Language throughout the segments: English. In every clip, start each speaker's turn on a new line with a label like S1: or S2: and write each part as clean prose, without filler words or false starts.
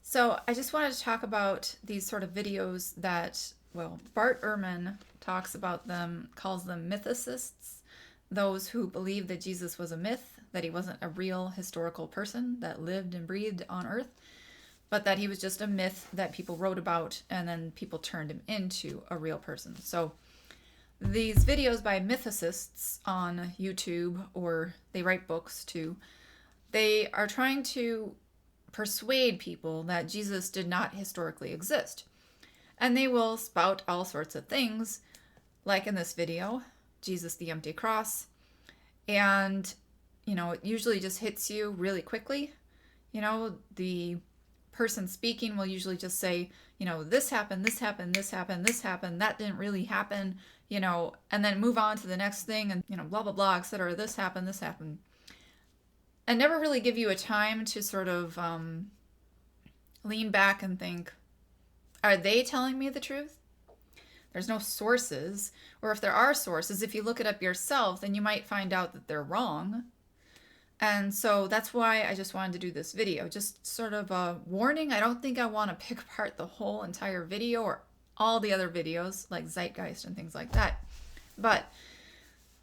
S1: So I just wanted to talk about these sort of videos that, well, Bart Ehrman talks about them, calls them mythicists, those who believe that Jesus was a myth, that he wasn't a real historical person that lived and breathed on earth, but that he was just a myth that people wrote about and then people turned him into a real person. So these videos by mythicists on YouTube, or they write books too, they are trying to persuade people that Jesus did not historically exist. And they will spout all sorts of things, like in this video, Jesus the empty cross. And, it usually just hits you really quickly. The person speaking will usually just say, this happened, this happened, this happened, this happened, that didn't really happen, and then move on to the next thing and, blah, blah, blah, etc. This happened, this happened. And never really give you a time to sort of lean back and think, are they telling me the truth? There's no sources. Or if there are sources, if you look it up yourself, then you might find out that they're wrong. And so that's why I just wanted to do this video. Just sort of a warning. I don't think I want to pick apart the whole entire video or all the other videos like Zeitgeist and things like that. But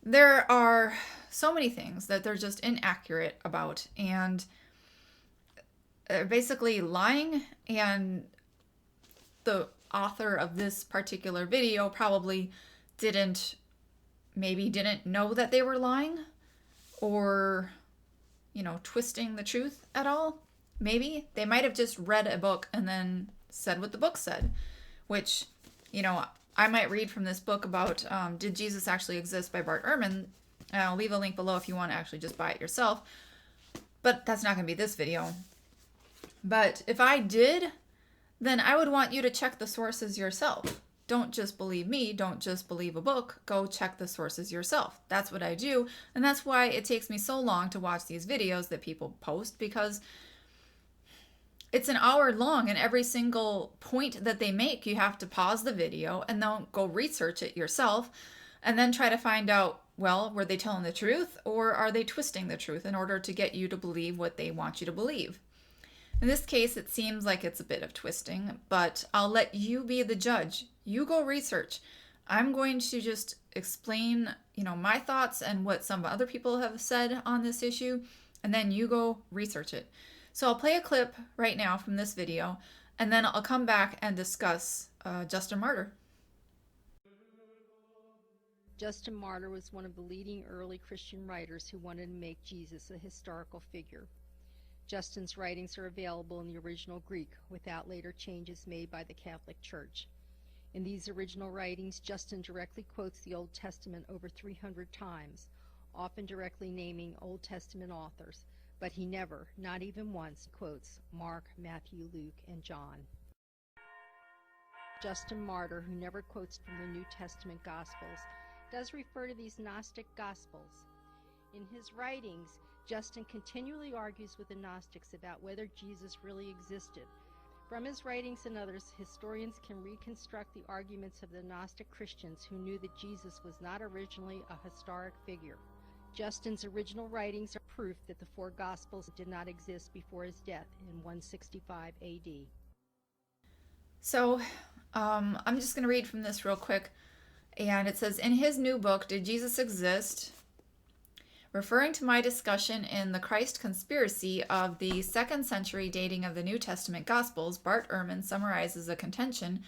S1: there are so many things that they're just inaccurate about, and basically lying, and the author of this particular video probably didn't know that they were lying, or twisting the truth at all. Maybe they might have just read a book and then said what the book said, which I might read from this book about Did Jesus Actually Exist by Bart Ehrman. I'll leave a link below if you want to actually just buy it yourself. But that's not going to be this video. But if I did, then I would want you to check the sources yourself. Don't just believe me. Don't just believe a book. Go check the sources yourself. That's what I do. And that's why it takes me so long to watch these videos that people post, because it's an hour long, and every single point that they make, you have to pause the video and then go research it yourself and then try to find out, well, were they telling the truth, or are they twisting the truth in order to get you to believe what they want you to believe? In this case, it seems like it's a bit of twisting, but I'll let you be the judge. You go research. I'm going to just explain, my thoughts and what some other people have said on this issue, and then you go research it. So I'll play a clip right now from this video, and then I'll come back and discuss Justin Martyr.
S2: Justin Martyr was one of the leading early Christian writers who wanted to make Jesus a historical figure. Justin's writings are available in the original Greek without later changes made by the Catholic Church. In these original writings, Justin directly quotes the Old Testament over 300 times, often directly naming Old Testament authors, but he never, not even once, quotes Mark, Matthew, Luke, and John. Justin Martyr, who never quotes from the New Testament Gospels, does refer to these Gnostic Gospels. In his writings, Justin continually argues with the Gnostics about whether Jesus really existed. From his writings and others, historians can reconstruct the arguments of the Gnostic Christians who knew that Jesus was not originally a historic figure. Justin's original writings are proof that the four Gospels did not exist before his death in 165 AD.
S1: So I'm just going to read from this real quick. And it says, in his new book, Did Jesus Exist? Referring to my discussion in The Christ Conspiracy of the 2nd century dating of the New Testament Gospels, Bart Ehrman summarizes a contention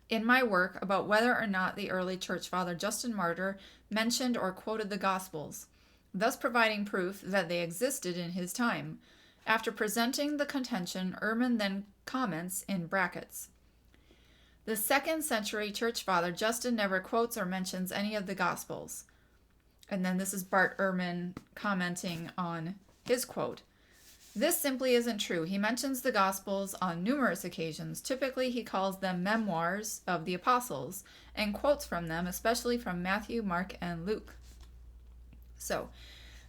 S1: in my work about whether or not the early church father Justin Martyr mentioned or quoted the Gospels, thus providing proof that they existed in his time. After presenting the contention, Ehrman then comments in brackets, the 2nd century church father Justin never quotes or mentions any of the Gospels. And then this is Bart Ehrman commenting on his quote. This simply isn't true. He mentions the Gospels on numerous occasions. Typically, he calls them memoirs of the apostles and quotes from them, especially from Matthew, Mark, and Luke. So,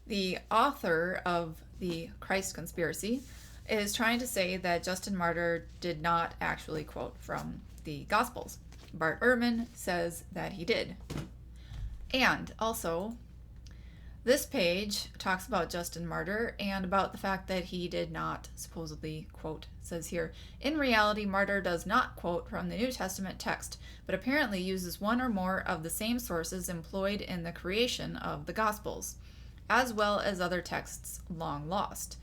S1: the author of the Christ Conspiracy is trying to say that Justin Martyr did not actually quote from the Gospels. Bart Ehrman says that he did. And also, This page talks about Justin Martyr and about the fact that he did not supposedly quote. It says here, in reality, Martyr does not quote from the New Testament text, but apparently uses one or more of the same sources employed in the creation of the Gospels, as well as other texts long lost.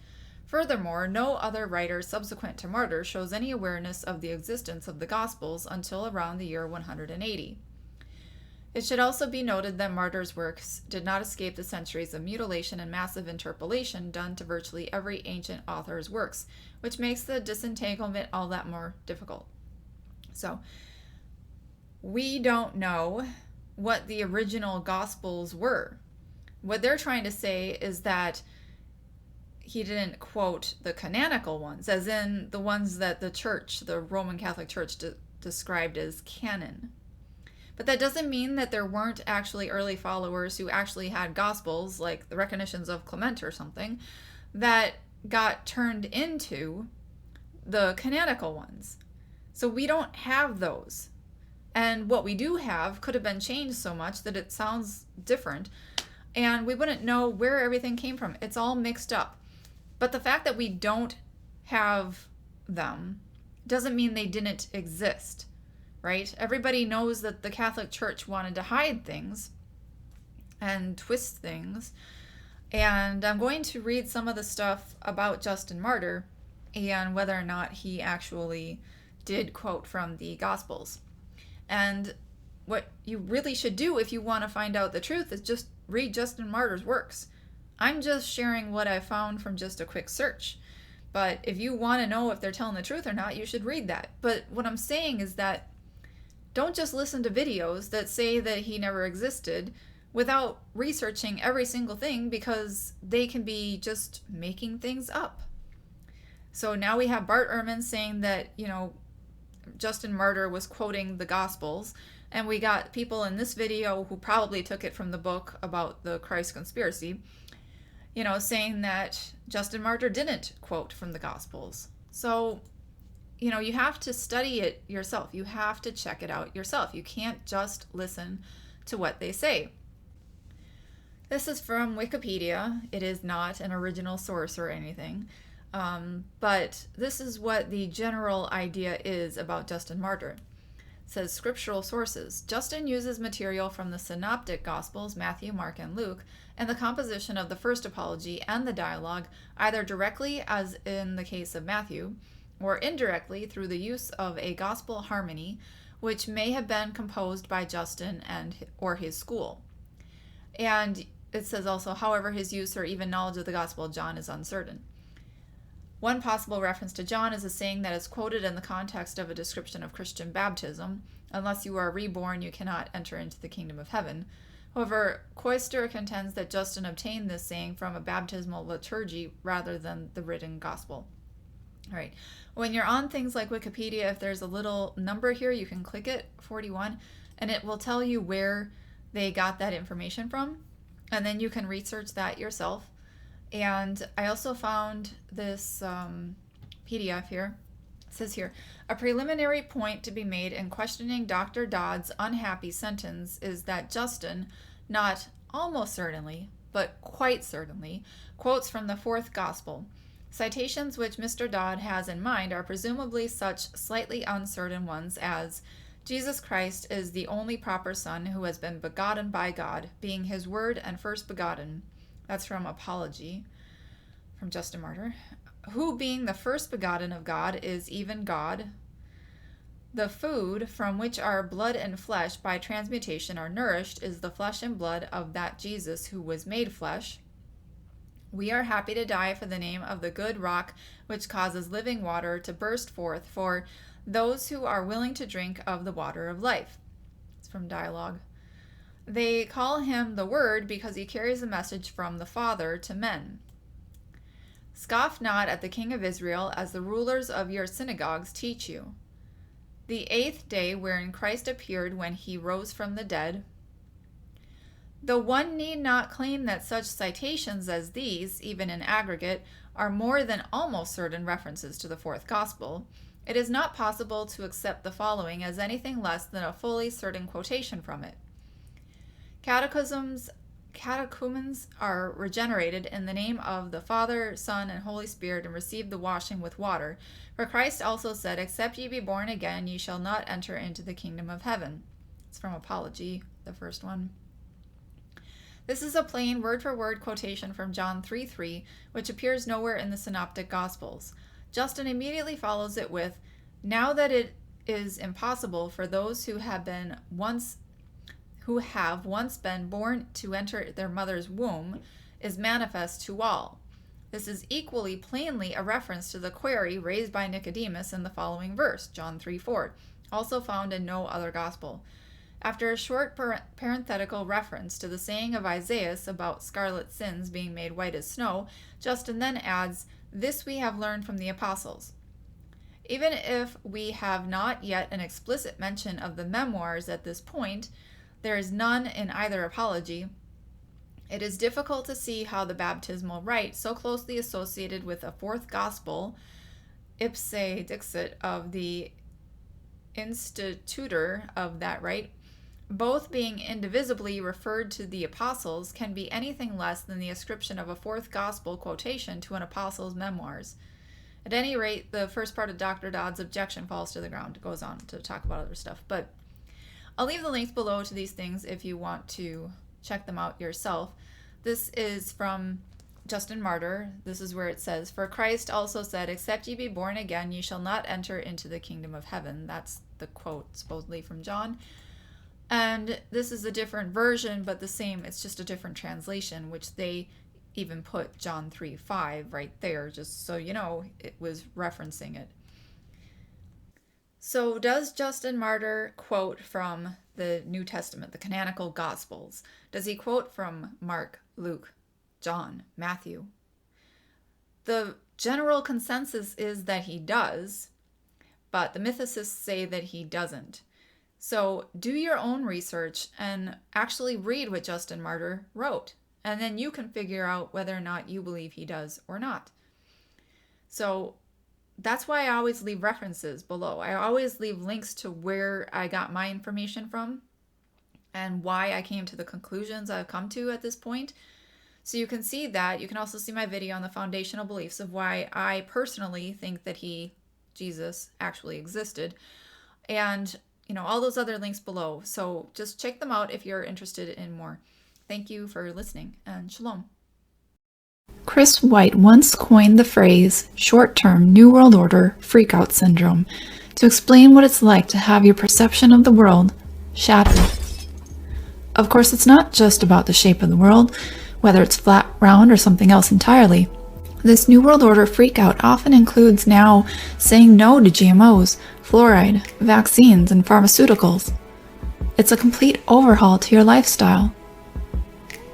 S1: Furthermore, no other writer subsequent to Martyr shows any awareness of the existence of the Gospels until around the year 180. It should also be noted that Martyr's works did not escape the centuries of mutilation and massive interpolation done to virtually every ancient author's works, which makes the disentanglement all that more difficult. So, we don't know what the original Gospels were. What they're trying to say is that he didn't quote the canonical ones, as in the ones that the church, the Roman Catholic Church, described as canon. But that doesn't mean that there weren't actually early followers who actually had Gospels, like the Recollections of Clement or something, that got turned into the canonical ones. So we don't have those. And what we do have could have been changed so much that it sounds different, and we wouldn't know where everything came from. It's all mixed up. But the fact that we don't have them doesn't mean they didn't exist. Right? Everybody knows that the Catholic Church wanted to hide things and twist things. And I'm going to read some of the stuff about Justin Martyr and whether or not he actually did quote from the Gospels. And what you really should do if you want to find out the truth is just read Justin Martyr's works. I'm just sharing what I found from just a quick search. But if you want to know if they're telling the truth or not, you should read that. But what I'm saying is that don't just listen to videos that say that he never existed without researching every single thing, because they can be just making things up. So now we have Bart Ehrman saying that, Justin Martyr was quoting the Gospels, and we got people in this video who probably took it from the book about the Christ conspiracy, saying that Justin Martyr didn't quote from the Gospels. So you have to study it yourself. You have to check it out yourself. You can't just listen to what they say. This is from Wikipedia. It is not an original source or anything. But this is what the general idea is about Justin Martyr. It says, scriptural sources. Justin uses material from the synoptic Gospels, Matthew, Mark, and Luke, and the composition of the first apology and the dialogue, either directly, as in the case of Matthew, or indirectly through the use of a gospel harmony, which may have been composed by Justin or his school. And it says also, however, his use or even knowledge of the Gospel of John is uncertain. One possible reference to John is a saying that is quoted in the context of a description of Christian baptism: unless you are reborn, you cannot enter into the kingdom of heaven. However, Koister contends that Justin obtained this saying from a baptismal liturgy rather than the written gospel. All right. When you're on things like Wikipedia, if there's a little number here, you can click it, 41, and it will tell you where they got that information from. And then you can research that yourself. And I also found this PDF here. It says here, a preliminary point to be made in questioning Dr. Dodd's unhappy sentence is that Justin, not almost certainly, but quite certainly, quotes from the fourth gospel. Citations which Mr. Dodd has in mind are presumably such slightly uncertain ones as, Jesus Christ is the only proper Son who has been begotten by God, being his word and first begotten. That's from Apology, from Justin Martyr. Who being the first begotten of God is even God. The food from which our blood and flesh by transmutation are nourished is the flesh and blood of that Jesus who was made flesh. We are happy to die for the name of the good rock which causes living water to burst forth for those who are willing to drink of the water of life. It's from Dialogue. They call him the Word because he carries a message from the Father to men. Scoff not at the King of Israel as the rulers of your synagogues teach you. The 8th day wherein Christ appeared when he rose from the dead. Though one need not claim that such citations as these, even in aggregate, are more than almost certain references to the fourth gospel, it is not possible to accept the following as anything less than a fully certain quotation from it. Catechisms catechumens are regenerated in the name of the Father, Son, and Holy Spirit, and receive the washing with water. For Christ also said, Except ye be born again, ye shall not enter into the kingdom of heaven. It's from Apology, the first one. This is a plain word-for-word quotation from John 3:3, which appears nowhere in the Synoptic Gospels. Justin immediately follows it with, Now that it is impossible for those who have once been born to enter their mother's womb, is manifest to all. This is equally plainly a reference to the query raised by Nicodemus in the following verse, John 3:4, also found in no other gospel. After a short parenthetical reference to the saying of Isaiah about scarlet sins being made white as snow, Justin then adds, This we have learned from the apostles. Even if we have not yet an explicit mention of the memoirs at this point, there is none in either apology. It is difficult to see how the baptismal rite, so closely associated with a fourth gospel, ipse dixit of the institutor of that rite, both being indivisibly referred to the apostles, can be anything less than the ascription of a fourth gospel quotation to an apostle's memoirs. At any rate, the first part of Dr. Dodd's objection falls to the ground. It goes on to talk about other stuff, but I'll leave the links below to these things if you want to check them out yourself. This is from Justin Martyr. This is where it says, For Christ also said, Except ye be born again, ye shall not enter into the kingdom of heaven. That's the quote supposedly from John. And this is a different version, but the same, it's just a different translation, which they even put John 3:5 right there, just so you know it was referencing it. So does Justin Martyr quote from the New Testament, the Canonical Gospels? Does he quote from Mark, Luke, John, Matthew? The general consensus is that he does, but the Mythicists say that he doesn't. So do your own research and actually read what Justin Martyr wrote, and then you can figure out whether or not you believe he does or not. So that's why I always leave references below. I always leave links to where I got my information from and why I came to the conclusions I've come to at this point. So you can see that. You can also see my video on the foundational beliefs of why I personally think that Jesus, actually existed. And all those other links below. So just check them out if you're interested in more. Thank you for listening, and shalom.
S3: Chris White once coined the phrase short-term New World Order freakout syndrome to explain what it's like to have your perception of the world shattered. Of course, it's not just about the shape of the world, whether it's flat, round, or something else entirely. This New World Order freakout often includes now saying no to GMOs, fluoride, vaccines, and pharmaceuticals. It's a complete overhaul to your lifestyle.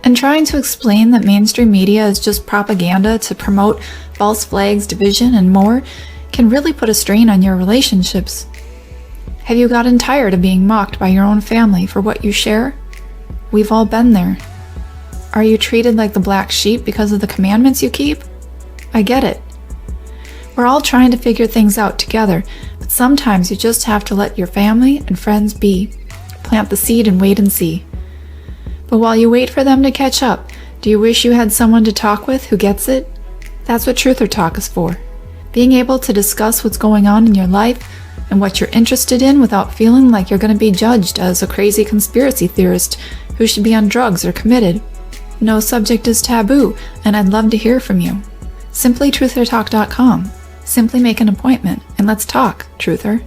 S3: And trying to explain that mainstream media is just propaganda to promote false flags, division, and more can really put a strain on your relationships. Have you gotten tired of being mocked by your own family for what you share? We've all been there. Are you treated like the black sheep because of the commandments you keep? I get it. We're all trying to figure things out together, but sometimes you just have to let your family and friends be. Plant the seed and wait and see. But while you wait for them to catch up, do you wish you had someone to talk with who gets it? That's what Truth or Talk is for. Being able to discuss what's going on in your life and what you're interested in without feeling like you're going to be judged as a crazy conspiracy theorist who should be on drugs or committed. No subject is taboo, and I'd love to hear from you. Simply truthertalk.com. Simply make an appointment and let's talk, Truther.